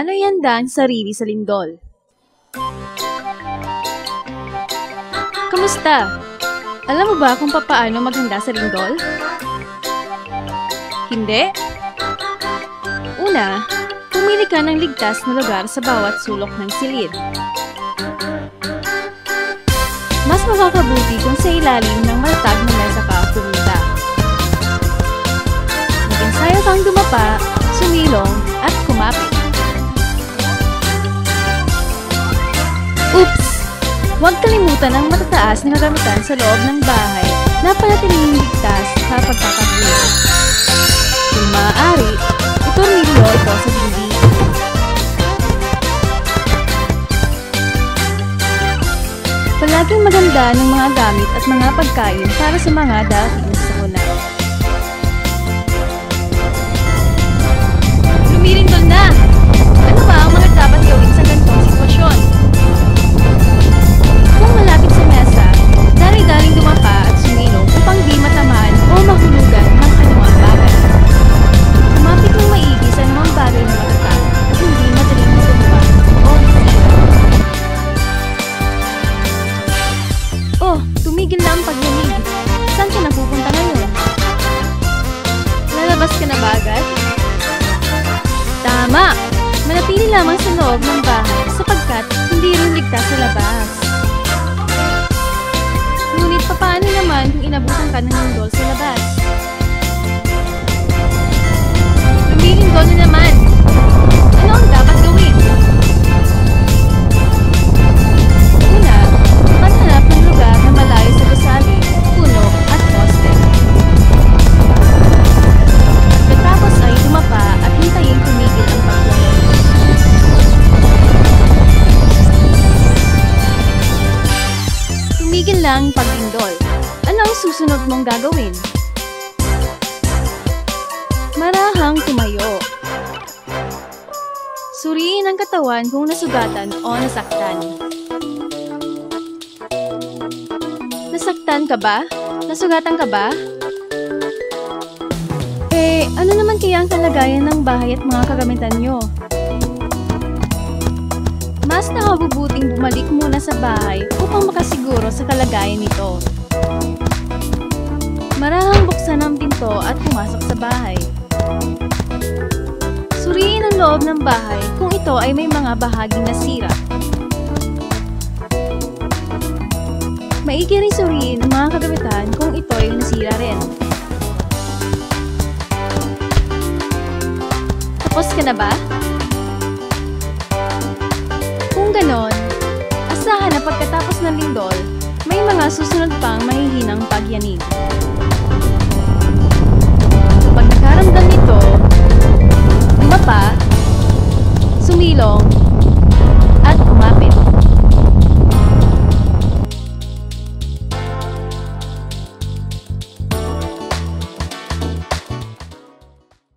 Paano ihanda ang sarili sa lindol? Kamusta? Alam mo ba kung paano maghanda sa lindol? Hindi? Una, pumili ka ng ligtas na lugar sa bawat sulok ng silid. Mas makakabuti kung sa ilalim ng matatag na mesa ka pumunta. Mag-ensayo kang dumapa, sumilong, at kumapit. Oops! Huwag kalimutan ang matataas na kagamitan sa loob ng bahay na panatiling ligtas sa pagkakabuo. Kung maaari, itornilyo ito sa dingding. Palaging maganda ng mga gamit at mga pagkain para sa mga dating sakuna. Lumilindol na! Ano ba ang mga dapat gawin sa ganitong sitwasyon? Kung malapit sa mesa, dali-daling dumapa at sumilong upang di matamaan o mahulugan ng anumang bagay. Kumapit ng maigi sa anumang bagay na matatag at hindi madaling dumapa o masira. Oh, tumigil na ang pagyanig. Saan ka napupunta ngayon? Lalabas ka na ba agad? Tama! Manatili lamang sa loob ng bahay sapagkat hindi rin ligtas sa labas. Ngunit paano naman kung inabutan ka ng lindol sa labas? Lumilindol na naman! Ano ang dapat gawin? Una, maghanap ng lugar na malayo sa gusali, puno at poste. Pagkatapos ay dumapa at hintayin tumigil ang pagyanig. Tumigil lang ang paglindol. Ano ang susunod mong gagawin? Marahang tumayo. Suriin ang katawan kung nasugatan o nasaktan. Nasaktan ka ba? Nasugatan ka ba? Ano naman kaya ang kalagayan ng bahay at mga kagamitan nyo? Mas nakabubuting bumalik muna sa bahay upang makasiguro sa kalagayan nito. Marahang buksan ang pinto at pumasok sa bahay. Suriin ang loob ng bahay kung ito ay may mga bahaging nasira. Maigi rin suriin ang mga kagamitan kung ito ay nasira rin. Tapos ka na ba? Kung ganon, asahan na pagkatapos ng lindol, may mga susunod pang mahihinang pagyanig.